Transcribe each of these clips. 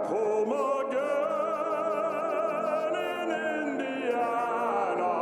back home again in Indiana,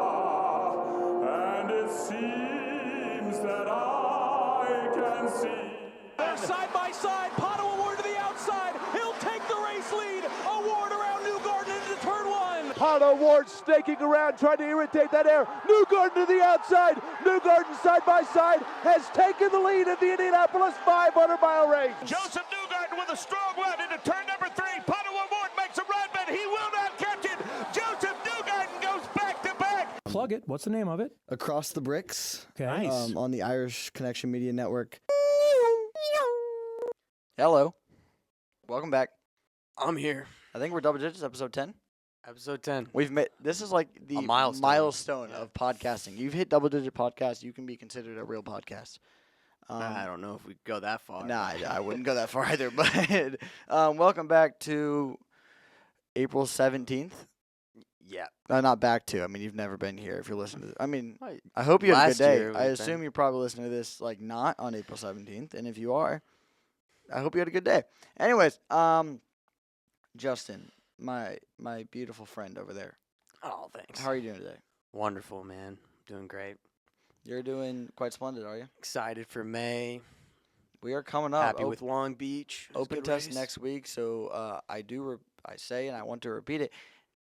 and it seems that I can see. They're side by side. Pato Award to the outside. He'll take the race lead. Award around Newgarden into turn one. Pato Ward snaking around, trying to irritate that air. Newgarden to the outside. Newgarden side by side has taken the lead in the Indianapolis 500-mile race. Joseph Newgarden with a strong run into turn number 3. Pato Award makes a run, but he will not catch it. Joseph Newgarden goes back to back. Plug it. What's the name of it? Across the Bricks. Okay. Nice. On the Irish Connection Media Network. Hello. Welcome back. I'm here. I think we're double digits, episode 10. Episode 10. We've met. This is like the A milestone. of podcasting. You've hit double digit podcast. You can be considered a real podcast. I don't know if we go that far. Nah, I wouldn't go that far either. But welcome back to April 17th. Yeah. Not back to. I mean, you've never been here if you're listening to. I mean, I hope you had a good Last day. year I we've assume been- you're probably listening to this like not on April 17th, and if you are, I hope you had a good day. Anyways, Justin, my beautiful friend over there. Oh, thanks. How are you doing today? Wonderful, man. Doing great. You're doing quite splendid, are you? Excited for May. We are coming up. Happy with Long Beach. It was a Open good test race. next week, so I say, and I want to repeat it,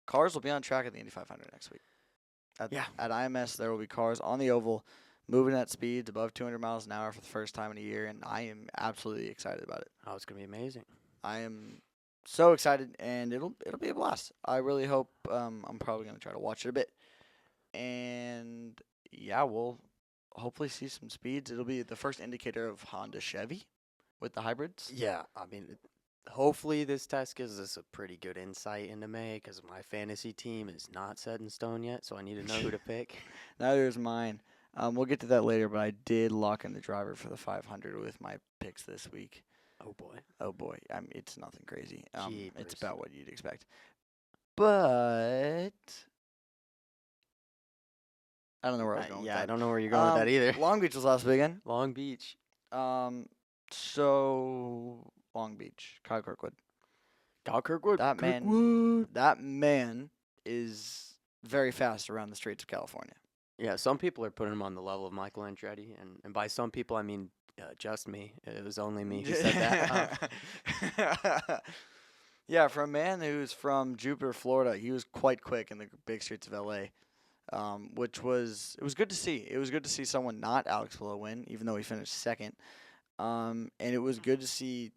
cars will be on track at the Indy 500 next week. At IMS, there will be cars on the oval, moving at speeds above 200 miles an hour for the first time in a year, and I am absolutely excited about it. Oh, it's going to be amazing. I am so excited, and it'll be a blast. I really hope. I'm probably going to try to watch it a bit, and yeah, we'll hopefully see some speeds. It'll be the first indicator of Honda Chevy with the hybrids. Yeah, I mean, hopefully this test gives us a pretty good insight into May because my fantasy team is not set in stone yet, so I need to know who to pick. Neither is mine. We'll get to that later, but I did lock in the driver for the 500 with my picks this week. Oh, boy. Oh boy, it's nothing crazy. It's Jeepers. about what you'd expect. But I don't know where I was going. Yeah, I with don't know where you're going with that either. that. Long Beach was last weekend. Long Beach. So Long Beach, Kyle Kirkwood. Kyle Kirkwood. That man is very fast around the streets of California. Yeah, some people are putting him on the level of Michael Andretti, and by some people I mean just me. It was only me who said that. Yeah, for a man who's from Jupiter, Florida, he was quite quick in the big streets of LA, which was good to see. It was good to see someone not Alex Palou win, even though he finished second. And it was good to see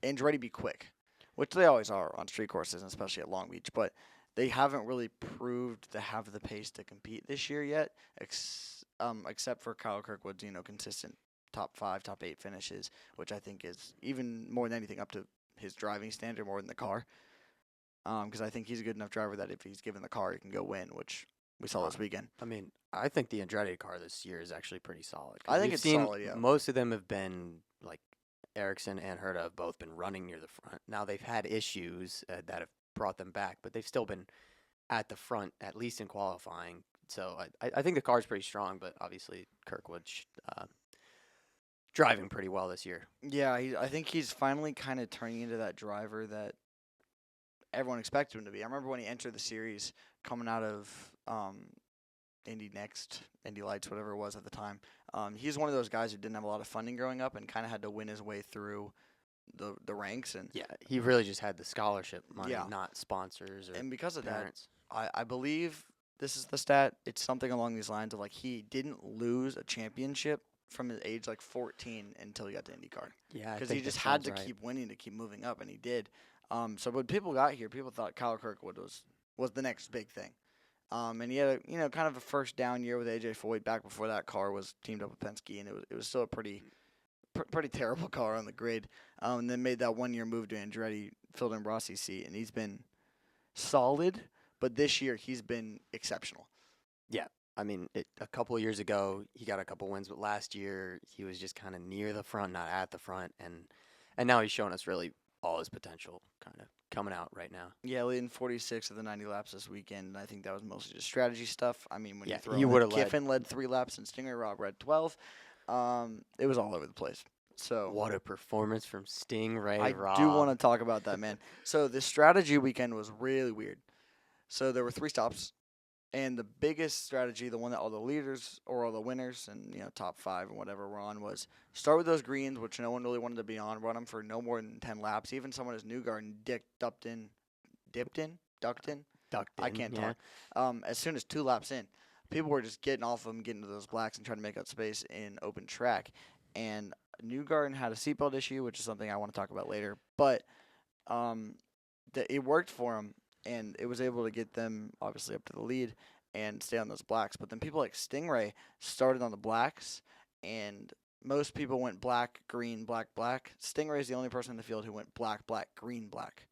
Andretti be quick, which they always are on street courses, and especially at Long Beach. But they haven't really proved to have the pace to compete this year yet, except for Kyle Kirkwood's consistent top 5, top 8 finishes, which I think is even more than anything up to his driving standard more than the car. Because I think he's a good enough driver that if he's given the car, he can go win, which we saw this weekend. I mean, I think the Andretti car this year is actually pretty solid. I think we've it's seen solid, yeah. Most of them have been, like, Ericsson and Herta have both been running near the front. Now, they've had issues that have brought them back, but they've still been at the front, at least in qualifying. So I think the car's pretty strong, but obviously Kirkwood's driving pretty well this year. Yeah, I think he's finally kind of turning into that driver that everyone expected him to be. I remember when he entered the series coming out of Indy Next, Indy Lights, whatever it was at the time. He's one of those guys who didn't have a lot of funding growing up and kind of had to win his way through the ranks. And Yeah, he really just had the scholarship money, Yeah. not sponsors or and because of parents. that, I believe this is the stat. It's something along these lines of like he didn't lose a championship from his age like 14 until he got to IndyCar. Yeah, Because he just had to keep winning to keep moving up, and he did. So when people got here, people thought Kyle Kirkwood was the next big thing. And he had a kind of a first down year with AJ Foyt. Back before that car was teamed up with Penske, and it was still a pretty terrible car on the grid. And then made that 1 year move to Andretti, filled in Rossi's seat, and he's been solid. But this year he's been exceptional. Yeah, I mean, a couple of years ago he got a couple wins, but last year he was just kind of near the front, not at the front, and now he's showing us really all his potential kind of coming out right now. Yeah, leading 46 of the 90 laps this weekend, and I think that was mostly just strategy stuff. I mean, when Yeah, you throw he in would've Kiffin led 3 laps and Stingray Rock led 12, it was all over the place. So What a performance from Stingray I Rob. do want to talk about that, man. So the strategy weekend was really weird. So there were 3 stops, and the biggest strategy, the one that all the leaders or all the winners and top 5 and whatever were on, was start with those greens, which no one really wanted to be on. Run them for no more than 10 laps. Even someone as Newgarden ducked in. Ducked I in, can't yeah. talk. As soon as 2 laps in, people were just getting off them, getting to those blacks, and trying to make up space in open track. And Newgarden had a seatbelt issue, which is something I want to talk about later. But it worked for him, and it was able to get them obviously up to the lead and stay on those blacks. But then people like Stingray started on the blacks, and most people went black, green, black, black. Stingray's the only person in the field who went black, black, green, black.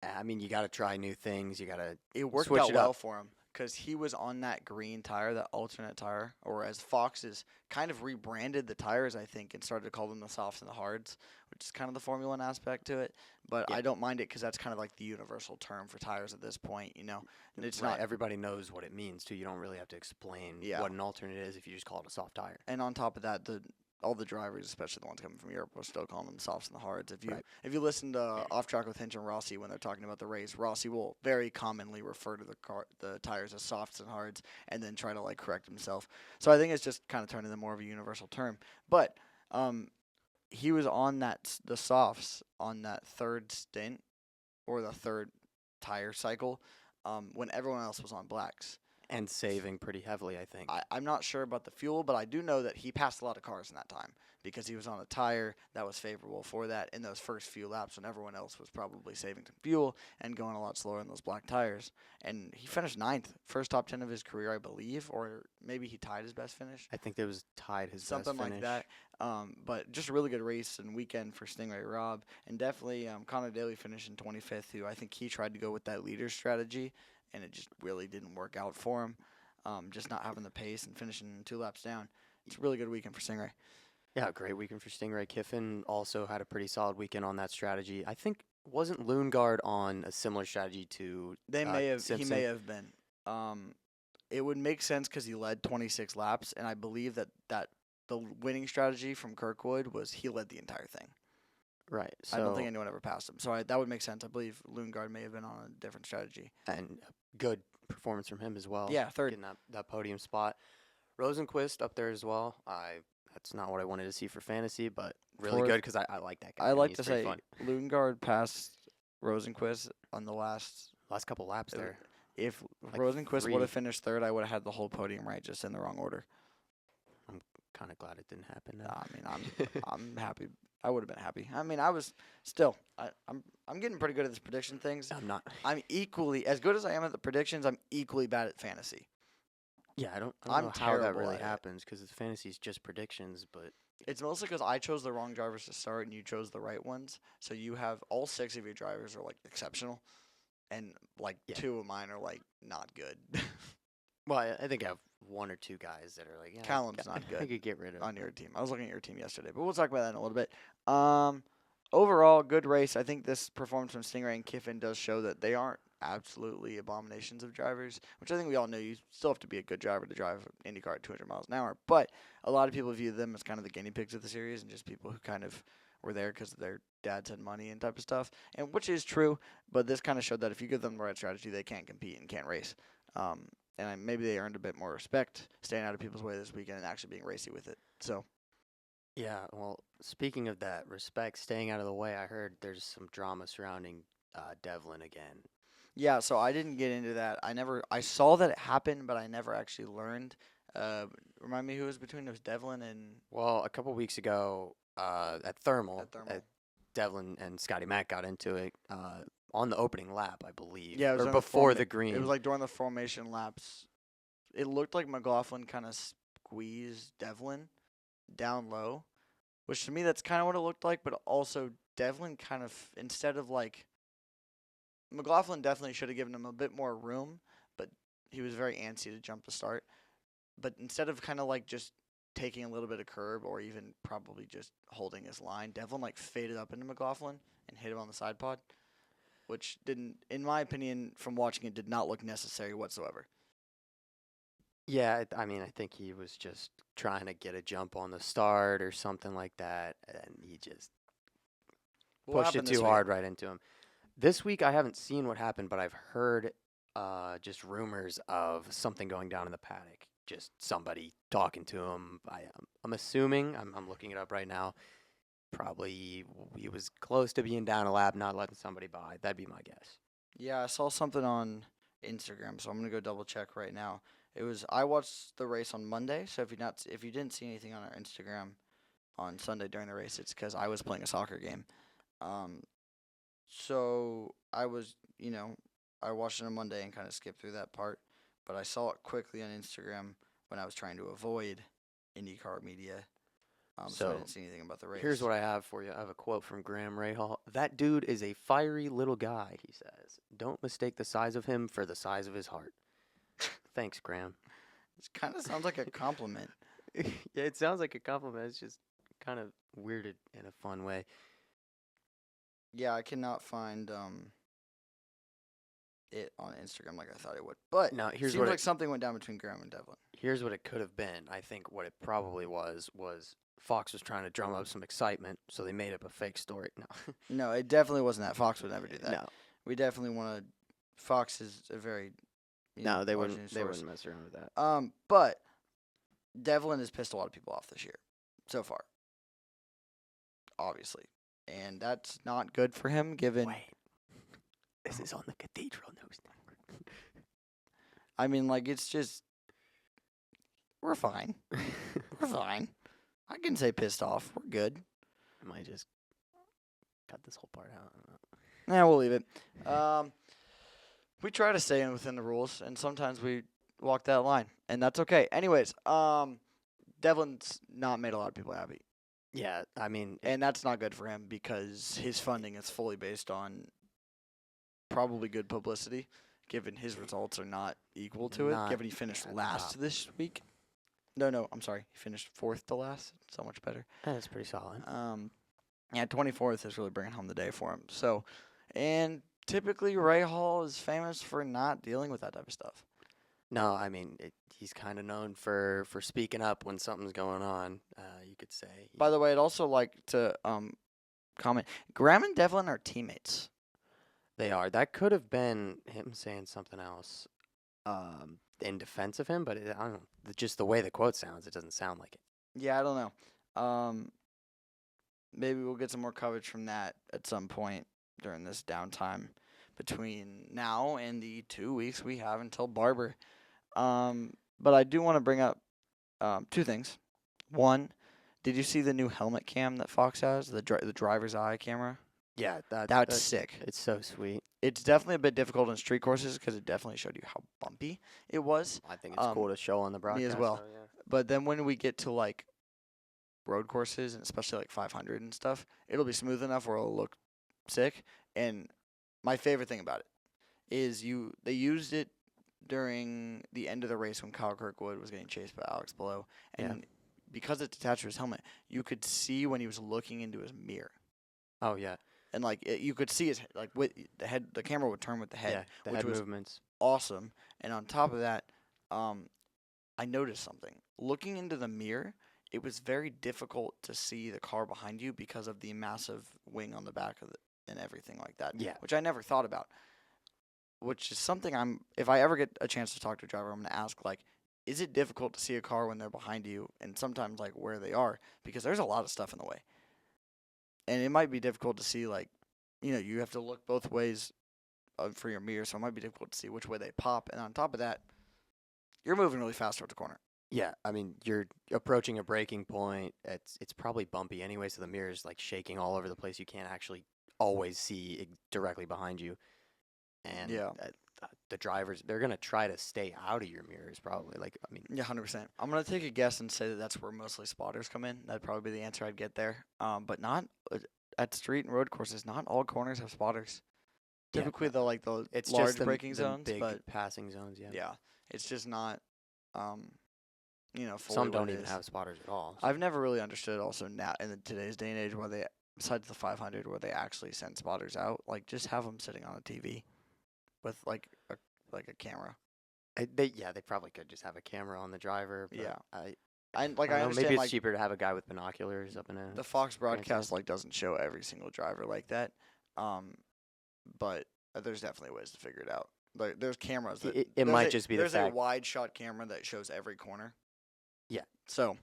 I mean, you got to try new things. You got to It worked switch out it well up. for him because he was on that green tire, that alternate tire, or as Fox has kind of rebranded the tires, I think, and started to call them the softs and the hards, which is kind of the Formula One aspect to it. But Yeah. I don't mind it because that's kind of like the universal term for tires at this point, And it's Right, not. everybody knows what it means too. You don't really have to explain Yeah. what an alternate is if you just call it a soft tire. And on top of that, all the drivers, especially the ones coming from Europe, are still calling them the softs and the hards. Right. If you listen to Off Track with Hinch and Rossi when they're talking about the race, Rossi will very commonly refer to the tires as softs and hards, and then try to correct himself. So I think it's just kind of turning them more of a universal term. But he was on the softs on that third stint or the third tire cycle when everyone else was on blacks. And saving pretty heavily, I think. I'm not sure about the fuel, but I do know that he passed a lot of cars in that time because he was on a tire that was favorable for that in those first few laps when everyone else was probably saving some fuel and going a lot slower in those black tires. And he finished 9th, first top 10 of his career, I believe, or maybe he tied his best finish. I think it was tied his Something best finish. like that. But just a really good race and weekend for Stingray Rob. And definitely Connor Daly finished in 25th, who I think he tried to go with that leader strategy, and it just really didn't work out for him. Just not having the pace and finishing 2 laps down. It's a really good weekend for Stingray. Yeah, great weekend for Stingray. Kiffin also had a pretty solid weekend on that strategy. I think wasn't Lundgaard on a similar strategy to They may have. Simpson? He may have been. It would make sense because he led 26 laps, and I believe that the winning strategy from Kirkwood was he led the entire thing. Right. So I don't think anyone ever passed him, so that would make sense. I believe Lundgaard may have been on a different strategy. and a good performance from him as well. Yeah, third. Getting that podium spot. Rosenquist up there as well. That's not what I wanted to see for fantasy, but really Fourth. good because I like that guy. I man. like He's to pretty say fun. Lundgaard passed Rosenquist on the last. Last couple laps Uh, there. If Like Rosenquist 3. would have finished third, I would have had the whole podium right, just in the wrong order. Kind of glad it didn't happen. Now. I mean, I'm happy. I would have been happy. I mean, I was still. I'm getting pretty good at this prediction things. I'm not. I'm equally as good as I am at the predictions. I'm equally bad at fantasy. Yeah, I don't I'm know how that terrible really at it. happens because fantasy is just predictions, but It's mostly because I chose the wrong drivers to start and you chose the right ones. So you have all 6 of your drivers are exceptional, and Yeah. 2 of mine are not good. well, I think I have 1 or 2 guys that are like, yeah, Callum's not I good could get rid of. on your team. I was looking at your team yesterday, but we'll talk about that in a little bit. Overall, good race. I think this performance from Stingray and Kiffin does show that they aren't absolutely abominations of drivers, which I think we all know. You still have to be a good driver to drive an IndyCar at 200 miles an hour, but a lot of people view them as kind of the guinea pigs of the series and just people who kind of were there because their dads had money and type of stuff, and which is true, but this kind of showed that if you give them the right strategy, they can compete and can race. Maybe they earned a bit more respect staying out of people's way this weekend and actually being racy with it. So Yeah, well, speaking of that respect, staying out of the way, I heard there's some drama surrounding Devlin again. yeah, so I didn't get into that. I saw that it happened, but I never actually learned. Remind me who was between those Devlin and Well, a couple weeks ago at Thermal, At Thermal. Devlin and Scotty Mack got into it on the opening lap, I believe. Yeah, it was or on before the green. It was during the formation laps. It looked like McLaughlin kind of squeezed Devlin down low, which to me that's kind of what it looked like. But also Devlin kind of instead of McLaughlin definitely should have given him a bit more room, but he was very antsy to jump the start. But instead of kind of just taking a little bit of curb or even probably just holding his line, Devlin faded up into McLaughlin and hit him on the side pod, which didn't, in my opinion, from watching it, did not look necessary whatsoever. Yeah, I mean, I think he was just trying to get a jump on the start or something like that, and he just What pushed it happened this too week? hard right into him. This week, I haven't seen what happened, but I've heard just rumors of something going down in the paddock. Just somebody talking to him. I'm assuming. I'm looking it up right now. Probably he was close to being down a lap, not letting somebody by. That'd be my guess. Yeah, I saw something on Instagram, so I'm gonna go double check right now. I watched the race on Monday, so if you didn't see anything on our Instagram on Sunday during the race, it's because I was playing a soccer game. Um, so I watched it on Monday and kind of skipped through that part, but I saw it quickly on Instagram when I was trying to avoid IndyCar media. So I So, didn't see anything about the race. Here's what I have for you. I have a quote from Graham Rahal. That dude is a fiery little guy, he says. Don't mistake the size of him for the size of his heart. Thanks, Graham. It kind of sounds like a compliment. Yeah, it sounds like a compliment. It's just kind of weirded in a fun way. Yeah, I cannot find it on Instagram like I thought it would. But Now, here's seems what like something went down between Graham and Devlin. here's what it could have been. I think what it probably was Fox was trying to drum up some excitement, so they made up a fake story. No, No, it definitely wasn't that. Fox would never do that. no, We definitely want to. Fox is a very. no, they large wouldn't. news They source. wouldn't mess around with that. But Devlin has pissed a lot of people off this year, so far. Obviously, and that's not good for him. Given, Wait, this is on the Cathedral News Network. I mean, like it's just. We're fine. We're fine. I can say pissed off. We're good. I might just cut this whole part out. Nah, we'll leave it. We try to stay within the rules, and sometimes we walk that line, and that's okay. Anyways, Devlin's not made a lot of people happy, Yeah, I mean, and that's not good for him because his funding is fully based on probably good publicity, given his results are not equal to it, Not given he finished at the last top. this week. No, I'm sorry. He finished fourth to last. So much better. that's pretty solid. Yeah, 24th is really bringing home the day for him. So, and typically Ray Hall is famous for not dealing with that type of stuff. No, I mean, he's kind of known for speaking up when something's going on. You could say. By the way, I'd also like to comment. Graham and Devlin are teammates. They are. That could have been him saying something else in defense of him, but I don't know. Just the way the quote sounds, it doesn't sound like it. Yeah, I don't know. Maybe we'll get some more coverage from that at some point during this downtime between now and the 2 weeks we have until Barber. But I do want to bring up two things. One, did you see the new helmet cam that Fox has, the driver's eye camera? Yeah, That's sick. It's so sweet. It's definitely a bit difficult in street courses because it definitely showed you how bumpy it was. I think it's cool to show on the broadcast. well. so, yeah. But then when we get to like road courses and especially like 500 and stuff, it'll be smooth enough where it'll look sick. And my favorite thing about it is they used it during the end of the race when Kyle Kirkwood was getting chased by Alex Below, and because it's attached to his helmet, you could see when he was looking into his mirror. Oh yeah. And like you could see his like with the head, the camera would turn with the head, Yeah, the which head was movements. awesome. And on top of that, I noticed something. Looking into the mirror, it was very difficult to see the car behind you because of the massive wing on the back of it and everything like that. Yeah. Which I never thought about. Which is something if I ever get a chance to talk to a driver, I'm going to ask, like, is it difficult to see a car when they're behind you and sometimes, like, where they are? Because there's a lot of stuff in the way. And it might be difficult to see, like, you have to look both ways for your mirror, so it might be difficult to see which way they pop. And on top of that, you're moving really fast towards the corner. Yeah, I mean, you're approaching a breaking point. It's probably bumpy anyway, so the mirror's like shaking all over the place. You can't actually always see directly behind you. And Yeah. The drivers, they're gonna try to stay out of your mirrors, probably. Like, I mean, Yeah, 100%. I'm going to take a guess and say that that's where mostly spotters come in. That'd probably be the answer I'd get there. But not at street and road courses. Not all corners have spotters. Yeah, Typically, the it's large just braking the zones, big but passing zones. Yeah, yeah, it's just not, fully some what don't it even is. have spotters at all. So. I've never really understood also now in today's day and age why they, besides the 500, where they actually send spotters out. Like, just have them sitting on a TV with like a camera. They probably could just have a camera on the driver. But Yeah. I I don't know, understand maybe it's like cheaper to have a guy with binoculars up in a. the Fox for instance. broadcast like doesn't show every single driver like that. But there's definitely ways to figure it out. Like there's cameras that It there's might a- just be the there's a fact. wide shot camera that shows every corner. Yeah. So,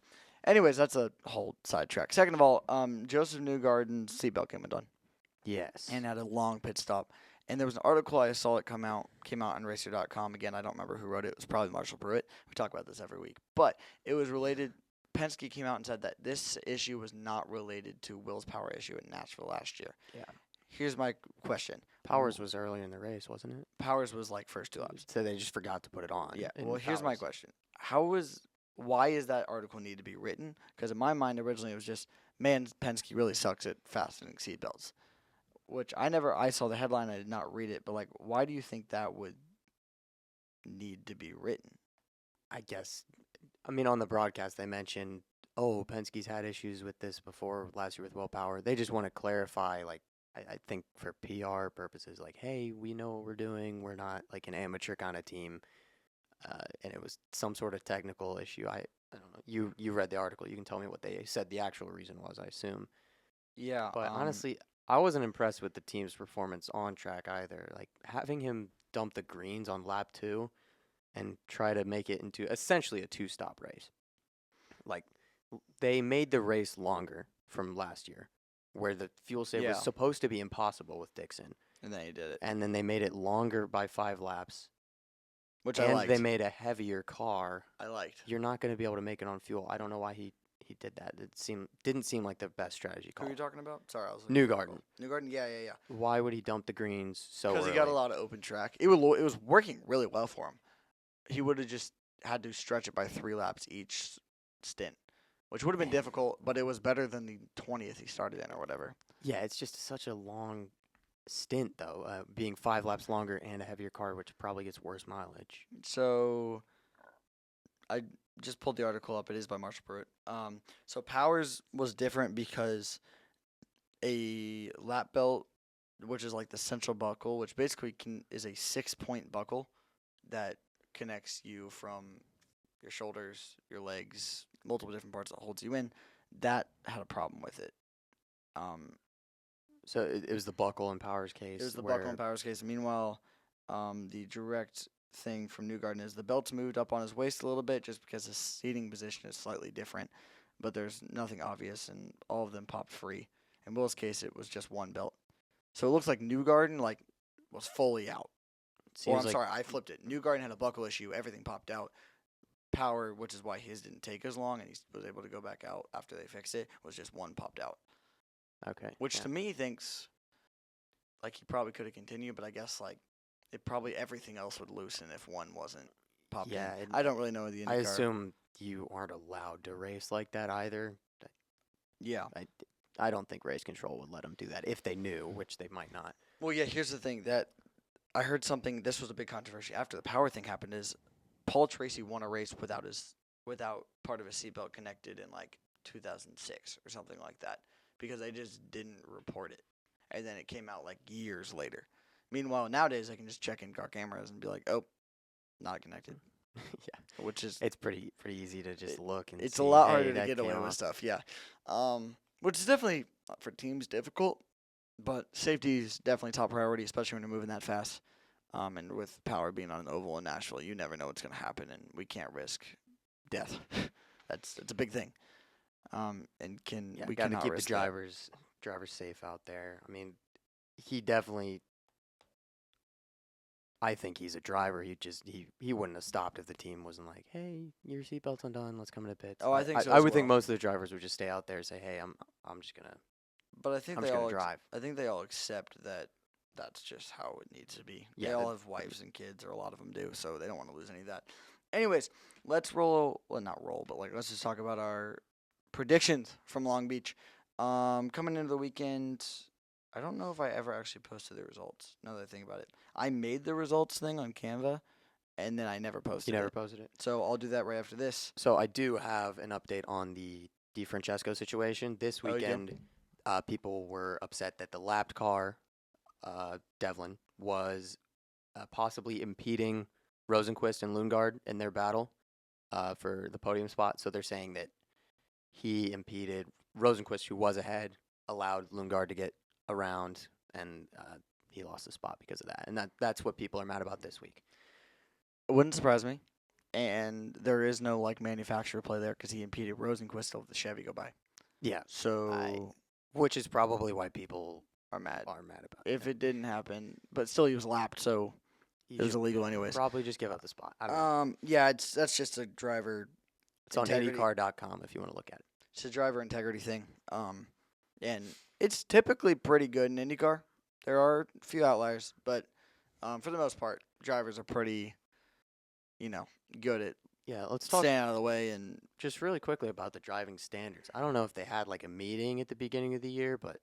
anyways, that's a whole sidetrack. Second of all, Joseph Newgarden's seatbelt came undone Yes. and had a long pit stop. And there was an article I saw it came out on Racer.com. Again, I don't remember who wrote it. It was probably Marshall Pruitt. We talk about this every week, but it was related. Penske came out and said that this issue was not related to Will's power issue in Nashville last year. Yeah. Here's my question. Powers was earlier in the race, wasn't it? Powers was like first 2 laps. So they just forgot to put it on. Yeah. in Well, here's my Powers. question. Why is that article need to be written? Because in my mind, originally it was just, man, Penske really sucks at fastening seatbelts. Which I saw the headline, I did not read it, but like, why do you think that would need to be written? I guess. I mean, on the broadcast they mentioned, oh, Penske's had issues with this before last year with Will Power. They just want to clarify, like, I think for PR purposes, like, hey, we know what we're doing. We're not like an amateur kind of team. And it was some sort of technical issue. I don't know. You read the article. You can tell me what they said the actual reason was, I assume. Yeah. But honestly, I wasn't impressed with the team's performance on track either. Like, having him dump the greens on lap 2 and try to make it into essentially a 2-stop race. Like, they made the race longer from last year, where the fuel save Yeah. was supposed to be impossible with Dixon. and then he did it, And then they made it longer by 5 laps. which I And liked. they made a heavier car. I liked. You're not going to be able to make it on fuel. I don't know why he did that. It didn't seem like the best strategy Who call. are you talking about? Sorry, I was looking at the Newgarden. article. Newgarden, yeah. Why would he dump the greens so Because early? he got a lot of open track. It was working really well for him. He would have just had to stretch it by 3 laps each stint, which would have been difficult, but it was better than the 20th he started in or whatever. Yeah, it's just such a long stint, though, being 5 laps longer and a heavier car, which probably gets worse mileage. So I just pulled the article up. It is by Marshall Pruitt. So Powers was different because a lap belt, which is like the central buckle, which basically is a 6-point buckle that connects you from your shoulders, your legs, multiple different parts that holds you in. That had a problem with it. So it was the buckle in Power's case. It was the where- buckle in Powers' case. Meanwhile, the direct thing from Newgarden is the belt's moved up on his waist a little bit just because his seating position is slightly different, but there's nothing obvious, and all of them popped free. In Will's case, it was just one belt. So it looks like Newgarden was fully out. Seems Or I'm like sorry, I flipped it. Newgarden had a buckle issue. Everything popped out. Power, which is why his didn't take as long, and he was able to go back out after they fixed it, was just one popped out. Okay. Which yeah. to me thinks like he probably could have continued, but I guess like everything else would loosen if one wasn't popped Yeah, in. it- I don't really know the IndyCar. I assume you aren't allowed to race like that either. Yeah. I don't think race control would let them do that if they knew, which they might not. Well, yeah. Here's the thing that I heard something. This was a big controversy after the power thing happened. Is Paul Tracy won a race without part of his seatbelt connected in like 2006 or something like that because they just didn't report it, and then it came out like years later. Meanwhile, nowadays I can just check in car cameras and be like, oh, not connected. Yeah. Which is It's pretty easy to just look and it's see, a lot hey, harder to that get away came with off. stuff, yeah. Which is definitely for teams difficult, but safety is definitely top priority, especially when you're moving that fast. And with Power being on an oval in Nashville, you never know what's going to happen, and we can't risk death. It's a big thing. And we got to cannot keep the risk that. drivers safe out there. I mean, he definitely. I think he's a driver. He wouldn't have stopped if the team wasn't like, "Hey, your seatbelt's undone. Let's come to the pits." Oh, I think so I as would think well. most of the drivers would just stay out there and say, "Hey, I'm just gonna But I think I'm they just all gonna drive." I think they all accept that that's just how it needs to be. Yeah, They all that- have wives and kids, or a lot of them do, so they don't want to lose any of that. Anyways, let's roll. Well, not roll, but let's just talk about our predictions from Long Beach. Coming into the weekend, I don't know if I ever actually posted the results. Now that I think about it, I made the results thing on Canva, and then I never posted You never it. posted it. So I'll do that right after this. So I do have an update on the DiFrancesco situation. This Oh, you do? weekend, people were upset that the lapped car, Devlin, was possibly impeding Rosenquist and Lundgaard in their battle for the podium spot. So they're saying that he impeded Rosenquist, who was ahead, allowed Lundgaard to get around, and he lost the spot because of that. And that's what people are mad about this week. It wouldn't surprise me. And there is no like manufacturer play there because he impeded Rosenquist to let the Chevy go by. Yeah. So Which is probably why people are mad. are mad about If it. it didn't happen, but still he was lapped, so He it was should illegal anyways. probably just give up the spot. I don't know. Yeah, that's just a driver. It's on integrity. IndyCar.com if you want to look at it. It's a driver integrity thing. And it's typically pretty good in IndyCar. There are a few outliers, but for the most part, drivers are pretty, good at Yeah, let's talk staying out of the way. And just really quickly about the driving standards. I don't know if they had like a meeting at the beginning of the year, but it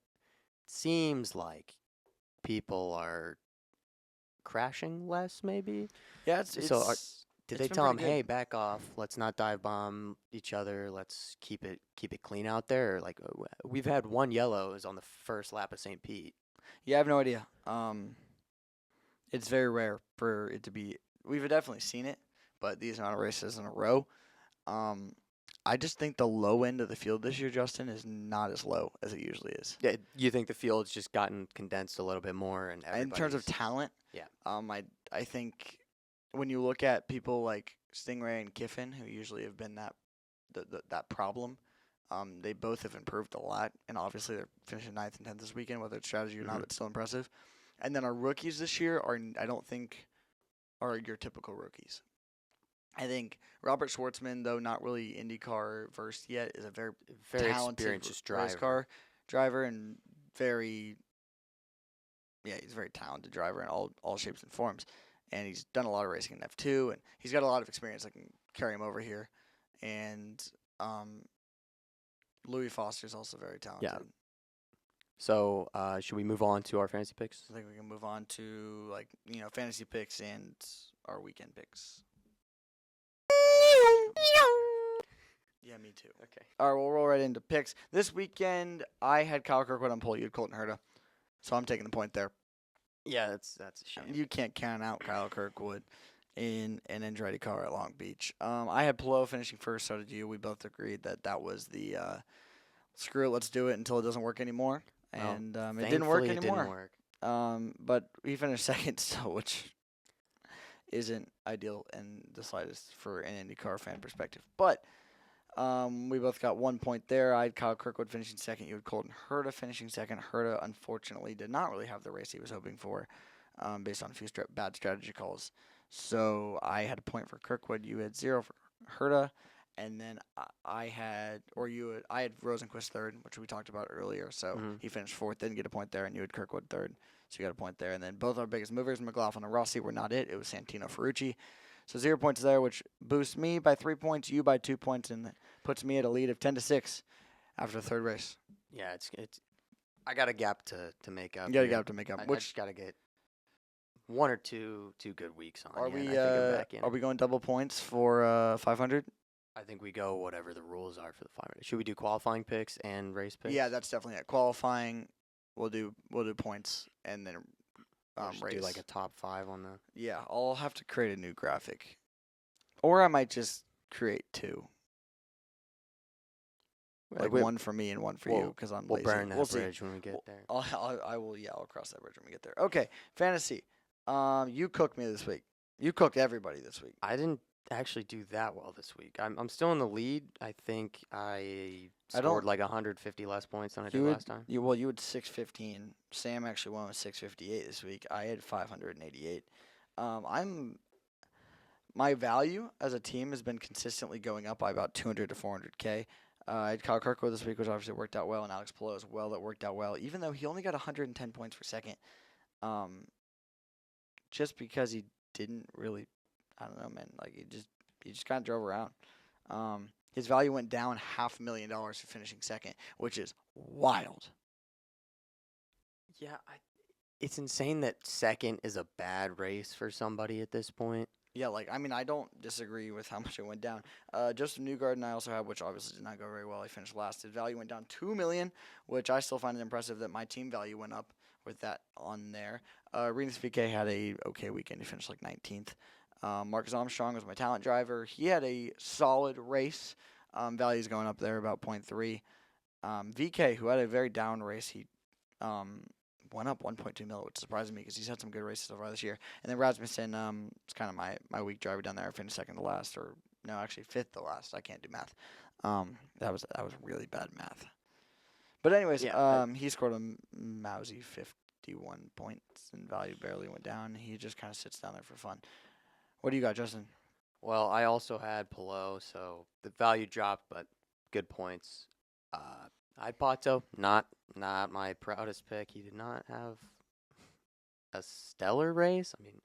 seems like people are crashing less, maybe. yeah, it's So Did it's they been tell them, pretty good. hey, back off, let's not dive bomb each other, let's keep it clean out there? Or like we've had one yellow is on the first lap of St. Pete. Yeah, I have no idea. It's very rare for it to be. We've definitely seen it, but these amount of races in a row. I just think the low end of the field this year, Justin, is not as low as it usually is. Yeah, you think the field's just gotten condensed a little bit more, and In terms of everybody's- talent, Yeah. I think when you look at people like Stingray and Kiffin, who usually have been that problem, they both have improved a lot, and obviously they're finishing 9th and 10th this weekend. Whether it's strategy or not, Mhm. it's still impressive. And then our rookies this year I don't think are your typical rookies. I think Robert Schwartzman, though not really IndyCar versed yet, is a very very talented experienced race driver. car driver and he's a very talented driver in all shapes and forms. And he's done a lot of racing in F2, and he's got a lot of experience that can carry him over here. And Louis Foster's also very talented. So should we move on to our fantasy picks? I think we can move on to fantasy picks and our weekend picks. Yeah, me too. Okay. All right, we'll roll right into picks. This weekend, I had Kyle Kirkwood on pole. You had Colton Herta. So I'm taking the point there. Yeah, that's a shame. You can't count out Kyle Kirkwood in an Andretti car at Long Beach. I had Palou finishing first, so did you. We both agreed that was the screw it, let's do it until it doesn't work anymore. Well, And it didn't work Thankfully, anymore. It didn't work. But he finished second still, which isn't ideal in the slightest for an IndyCar fan perspective. But we both got 1 point there. I had Kyle Kirkwood finishing second. You had Colton Herta finishing second. Herta, unfortunately, did not really have the race he was hoping for based on a few bad strategy calls. So I had a point for Kirkwood. You had 0 for Herta. And then I had Rosenquist third, which we talked about earlier. So he finished fourth, didn't get a point there, and you had Kirkwood third. So you got a point there. And then both our biggest movers, McLaughlin and Rossi, were not it. It was Santino Ferrucci. So 0 points there, which boosts me by 3 points, you by 2 points, and puts me at a lead of 10-6 after the third race. Yeah, it's. I got a gap to make up. You got a here. gap to make up. I Which just got to get one or two good weeks on. are here, and we? I think I'm back in. Are we going double points for 500? I think we go whatever the rules are for the 500. Should we do qualifying picks and race picks? Yeah, that's definitely it. Qualifying, we'll do points, and then Or just race. do like a top 5 on the. Yeah, I'll have to create a new graphic, or I might just create 2, like one for me and one for you, because I'm We'll lazy. burn that We'll see. bridge when we get there. I will. Yeah, I'll cross that bridge when we get there. Okay, fantasy. You cooked me this week. You cooked everybody this week. I didn't actually do that well this week. I'm still in the lead. I think I I don't- scored like 150 less points than I did You last time. You had 615. Sam actually won with 658 this week. I had 588. My value as a team has been consistently going up by about 200 to 400K. I had Kyle Kirkwood this week, which obviously worked out well, and Alex Palou as well. That worked out well, even though he only got 110 points for second. Just because he didn't really, I don't know, man. Like he just kind of drove around. His value went down $500,000 for finishing second, which is wild. Yeah, it's insane that second is a bad race for somebody at this point. Yeah, I don't disagree with how much it went down. Justin Newgarden I also have, which obviously did not go very well. He finished last. His value went down $2 million, which I still find it impressive that my team value went up with that on there. Rinus VeeKay had a okay weekend. He finished like 19th. Marcus Armstrong was my talent driver. He had a solid race. Value's going up there about 0.3. VK, who had a very down race, he went up 1.2 mil, which surprised me because he's had some good races so far this year. And then Rasmussen, it's kind of my weak driver down there. I finished second to last, or no, actually fifth to last. I can't do math. That was really bad math. But anyways, he scored a mousy 51 points, and Value barely went down. He just kind of sits down there for fun. What do you got, Justin? Well, I also had Pelot, so the value dropped, but good points. I had Pato, not my proudest pick. He did not have a stellar race. I mean,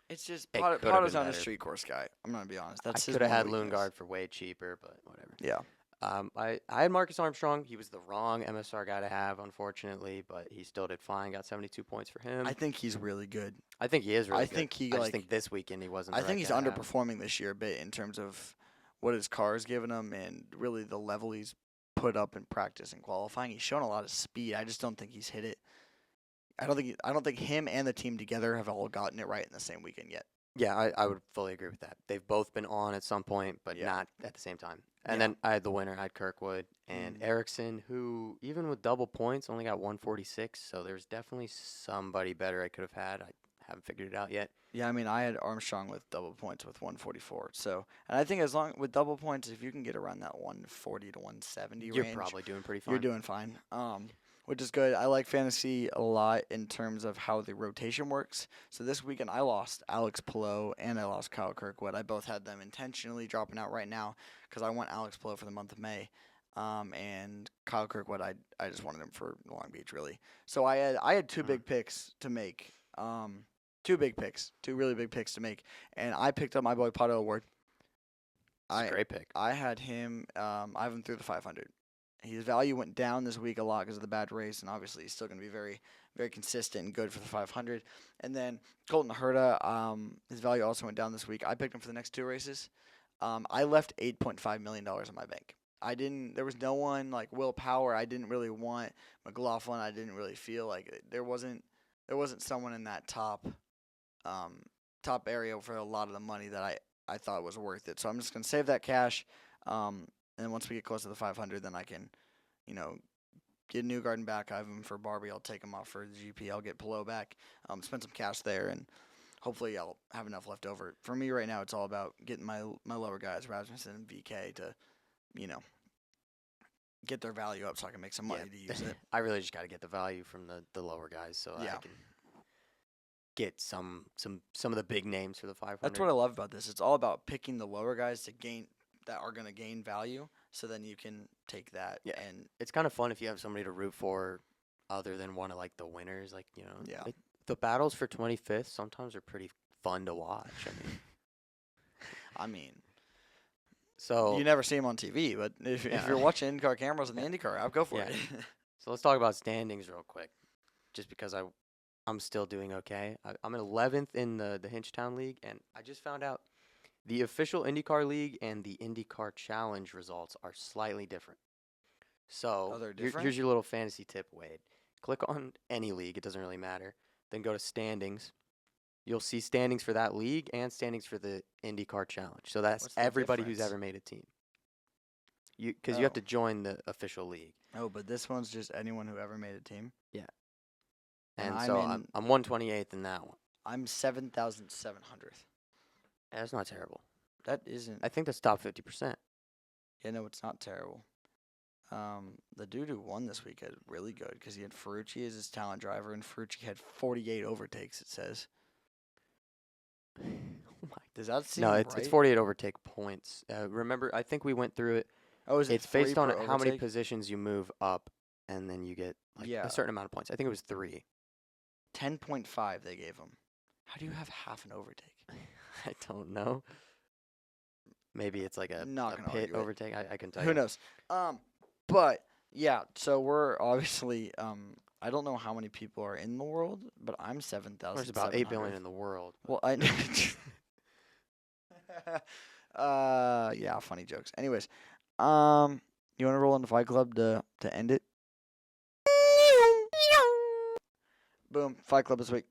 It's just It could've Pato's been not a better. street course guy. I'm gonna be honest. I That's could have had Lundgaard for way cheaper, but whatever. Yeah. I had Marcus Armstrong. He was the wrong MSR guy to have, unfortunately, but he still did fine. Got 72 points for him. I think he's really good. I think he is really I good. think he, I like- just think this weekend he wasn't. I the think right he's guy to have. underperforming this year a bit in terms of what his car is giving him and really the level he's put up in practice and qualifying. He's shown a lot of speed. I just don't think he's hit it. I don't think him and the team together have all gotten it right in the same weekend yet. Yeah, I would fully agree with that. They've both been on at some point, but Yeah. not at the same time. And Yeah. then I had the winner. I had Kirkwood and Ericsson, who even with double points only got 146. So there's definitely somebody better I could have had. I haven't figured it out yet. Yeah, I mean, I had Armstrong with double points with 144. So, and I think as long with double points, if you can get around that 140 to 170 You're range, probably doing pretty fine. you're doing fine. Which is good. I like fantasy a lot in terms of how the rotation works. So this weekend I lost Alex Pelot and I lost Kyle Kirkwood. I both had them intentionally dropping out right now because I want Alex Pelot for the month of May. And Kyle Kirkwood, I just wanted him for Long Beach really. So I had two big picks to make. Two really big picks to make, and I picked up my boy Pato O'Ward. It's a great pick. I had him. I have him through the 500. His value went down this week a lot because of the bad race, and obviously he's still going to be very, very consistent and good for the 500. And then Colton Herta, his value also went down this week. I picked him for the next two races. I left $8.5 million in my bank. There was no one like Will Power. I didn't really want McLaughlin. I didn't really feel like there wasn't someone in that top area for a lot of the money that I thought was worth it. So I'm just going to save that cash. And once we get close to the 500, then I can, get Newgarden back. I have him for Barbie. I'll take him off for the GP. I'll get Pelot back. Spend some cash there, and hopefully I'll have enough left over. For me right now, it's all about getting my lower guys, Rasmussen and VK, to, get their value up so I can make some money to use it. I really just got to get the value from the lower guys so I can get some of the big names for the 500. That's what I love about this. It's all about picking the lower guys that are going to gain value, so then you can take that. Yeah. And It's kind of fun if you have somebody to root for other than one of like the winners. Like, Yeah. like, the battles for 25th sometimes are pretty fun to watch. I mean, So you never see him on TV, but if you're watching in-car cameras in the IndyCar app, go for Yeah. it. So let's talk about standings real quick, just because I'm still doing okay. I'm in 11th in the Hinchtown League, and I just found out the official IndyCar League and the IndyCar Challenge results are slightly different. So Oh, they're here's different? your little fantasy tip, Wade. Click on any league; it doesn't really matter. Then go to standings. You'll see standings for that league and standings for the IndyCar Challenge. So that's What's the everybody who's difference? ever made a team. Because you have Oh. to join the official league. Oh, but this one's just anyone who ever made a team. And And I'm so in- I'm 128th in that one. I'm 7,700th. That's not terrible. That isn't. I think that's top 50%. Yeah, no, it's not terrible. The dude who won this week had really good because he had Ferrucci as his talent driver, and Ferrucci had 48 overtakes. It says. Oh my. Does that seem No, right? it's 48 overtake points. Remember, I think we went through it. Oh, is it It's based 3 on per how many overtake? positions you move up, and then you get like Yeah. a certain amount of points. I think it was 3. 10.5 they gave him. How do you have half an overtake? I don't know. Maybe it's like a Not gonna pit argue it. overtake. I can tell Who you. knows? But yeah, so we're obviously I don't know how many people are in the world, but I'm 7,000. There's about 8 billion in the world. Well, I yeah, funny jokes. Anyways, you want to roll into Fight Club to end it? Boom, Fight Club this week.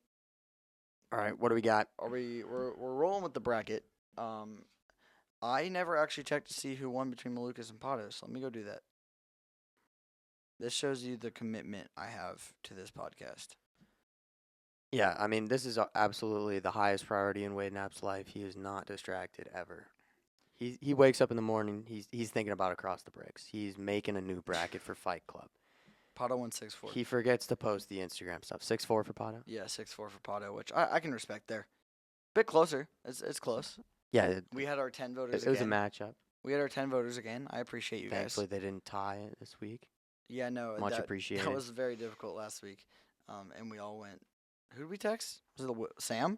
All right, what do we got? We're rolling with the bracket. I never actually checked to see who won between Malukas and Pato, so let me go do that. This shows you the commitment I have to this podcast. Yeah, I mean, this is absolutely the highest priority in Wade Knapp's life. He is not distracted ever. He wakes up in the morning. He's thinking about Across the Bricks. He's making a new bracket for Fight Club. Pato won 6-4. He forgets to post the Instagram stuff. 6-4 for Pato. Yeah, 6-4 for Pato, which I can respect there. Bit closer. It's close. Yeah, We had our 10 voters it was a again. matchup. We had our 10 voters again. I appreciate you Thankfully, guys. they didn't tie it this week. Yeah, no. Much that appreciated. was very difficult last week. And we all went. Who did we text? Was it Sam?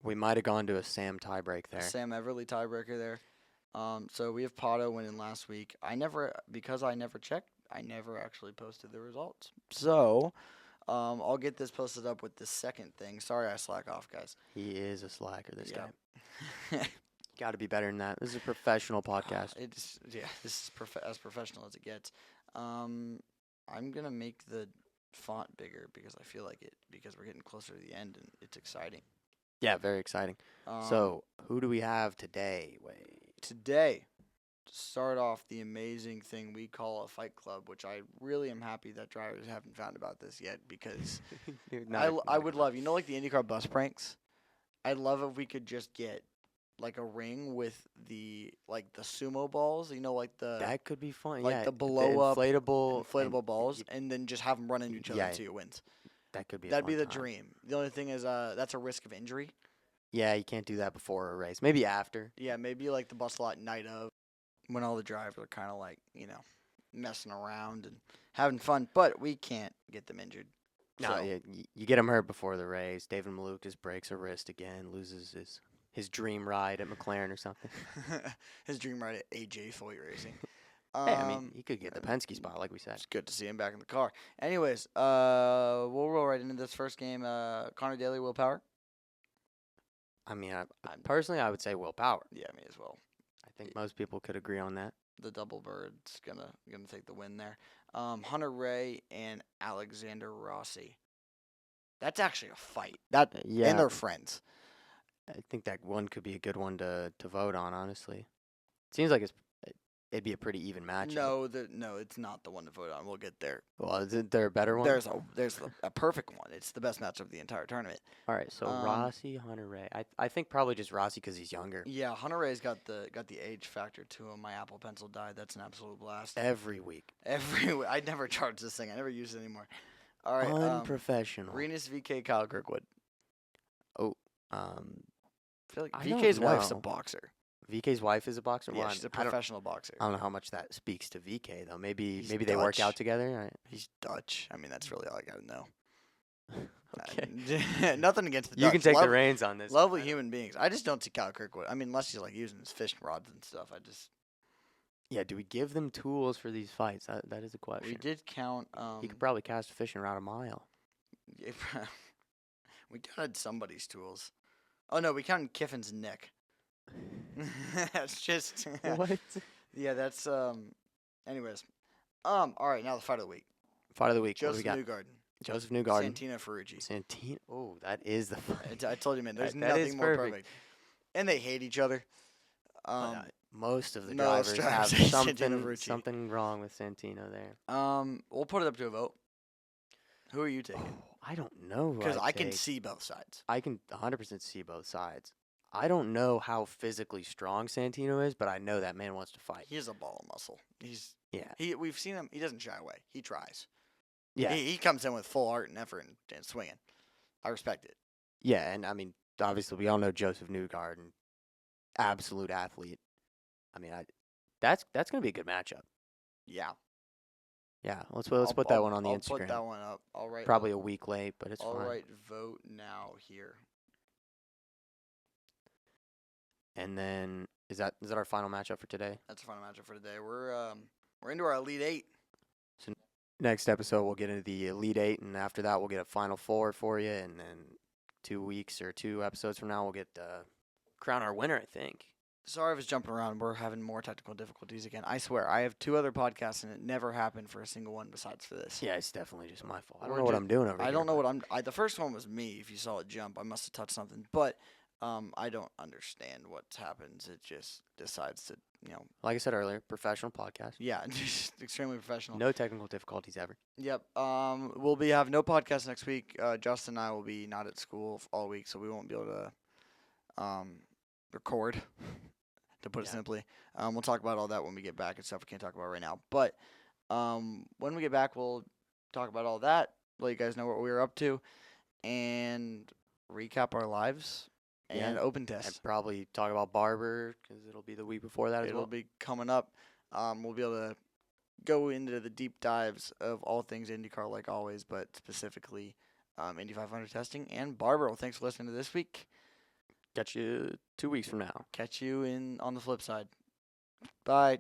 We might have gone to a Sam tiebreak there. Sam Everly tiebreaker there. So we have Pato winning last week. Because I never checked, I never actually posted the results. So I'll get this posted up with the second thing. Sorry I slack off, guys. He is a slacker, this Yeah. guy. Got to be better than that. This is a professional podcast. This is as professional as it gets. I'm gonna make the font bigger because I feel like it because we're getting closer to the end and it's exciting. Yeah, very exciting. Um, So, who do we have today? Wait. today, to start off the amazing thing we call a fight club, which I really am happy that drivers haven't found about this yet because I would love, like the IndyCar bus pranks. I'd love if we could just get like a ring with the sumo balls, like the That could be fun. like yeah, the blow up inflatable inflatable balls, y- and then just have them run into each other Yeah, until you wins. That could be. That'd a be fun the time. dream. The only thing is, that's a risk of injury. Yeah, you can't do that before a race. Maybe after. Yeah, maybe like the bus lot night of, when all the drivers are kind of like messing around and having fun, but we can't get them injured. No, So, you get him hurt before the race. David Malukas breaks a wrist again, loses his dream ride at McLaren or something. his dream ride at AJ Foyt Racing. Hey, I mean, he could get the Penske spot, like we said. It's good to see him back in the car. Anyways, we'll roll right into this first game. Connor Daly, Will Power. I mean, personally, I would say Will Power. Yeah, me as well. I think most people could agree on that. The double bird's gonna take the win there. Hunter Ray and Alexander Rossi. That's actually a fight. Yeah. And they're friends. I think that one could be a good one to vote on, honestly. Seems like it'd be a pretty even matchup. No, it's not the one to vote on. We'll get there. Well, isn't there a better one? There's a perfect one. It's the best match of the entire tournament. All right, so um, Rossi, Hunter Ray. I think probably just Rossi because he's younger. Yeah, Hunter Ray's got the age factor to him. My Apple Pencil died. That's an absolute blast. Every week. I never charge this thing. I never use it anymore. All right. Unprofessional. Renus VK Kyle Kirkwood. Um, I feel like I don't VK's wife's a know. boxer. VK's wife is a boxer. Yeah, Well, she's a I don't- professional boxer. I don't know how much that speaks to VK though. Maybe He's they work Dutch. out together. He's Dutch. I mean, that's really all I gotta know. Okay. Nothing against the You Dutch. can take the reins on this. Lovely I don't- human beings. I just don't see Kyle Kirkwood. I mean, unless he's like using his fishing rods and stuff. Yeah, do we give them tools for these fights? That is a question. We did count. He could probably cast a fishing rod a mile. We counted somebody's tools. Oh no, we counted Kiffin's neck. That's just What? Yeah, that's Anyways, all right. Now the fight of the week: Fight of the week. What do we Joseph got? Newgarden, Joseph Newgarden. Santina Ferrucci. Santino. Oh, that is the fight. I told you, man. There's That is nothing more perfect. perfect. And they hate each other. Most of the most drivers have drivers hate Santino Ferrucci. something wrong with Santino there. We'll put it up to a vote. Who are you taking? I don't know. who Because I'd I can take. see both sides. I can 100% see both sides. I don't know how physically strong Santino is, but I know that man wants to fight. He has a ball of muscle. Yeah. We've seen him. He doesn't shy away. He tries. Yeah. He comes in with full heart and effort and swinging. I respect it. Yeah, and I mean, obviously, we all know Joseph Newgarden, absolute athlete. I mean, that's going to be a good matchup. Yeah. Yeah, let's put that one on the I'll Instagram. put that one up. All right. Probably a week late, but it's All fine. right. Vote now here. And then is that our final matchup for today? That's the final matchup for today. We're into our Elite Eight. Next episode, we'll get into the Elite Eight, and after that, we'll get a Final Four for you. And then 2 weeks or 2 episodes from now, we'll get crown our winner. I think Sorry I was jumping around. We're having more technical difficulties again. I swear, I have 2 other podcasts, and it never happened for a single one besides for this. Yeah, it's definitely just my fault. I don't We're know what ju- I'm doing over here. I don't know but- what the first one was me. If you saw it jump, I must have touched something. But I don't understand what happens. It just decides to, Like I said earlier, professional podcast. yeah, just extremely professional. No technical difficulties ever. Yep. We'll have no podcast next week. Justin and I will be not at school all week, so we won't be able to record. To put it Yeah. simply, we'll talk about all that when we get back and stuff. We can't talk about right now, but when we get back, we'll talk about all that. Let you guys know what we were up to, and recap our lives and Yeah. open And test. probably talk about Barber because it'll be the week before that as It'll well. be coming up. We'll be able to go into the deep dives of all things IndyCar like always, but specifically Indy 500 testing and Barber. Well, thanks for listening to this week. Catch you 2 weeks from now. Catch you on the flip side. Bye.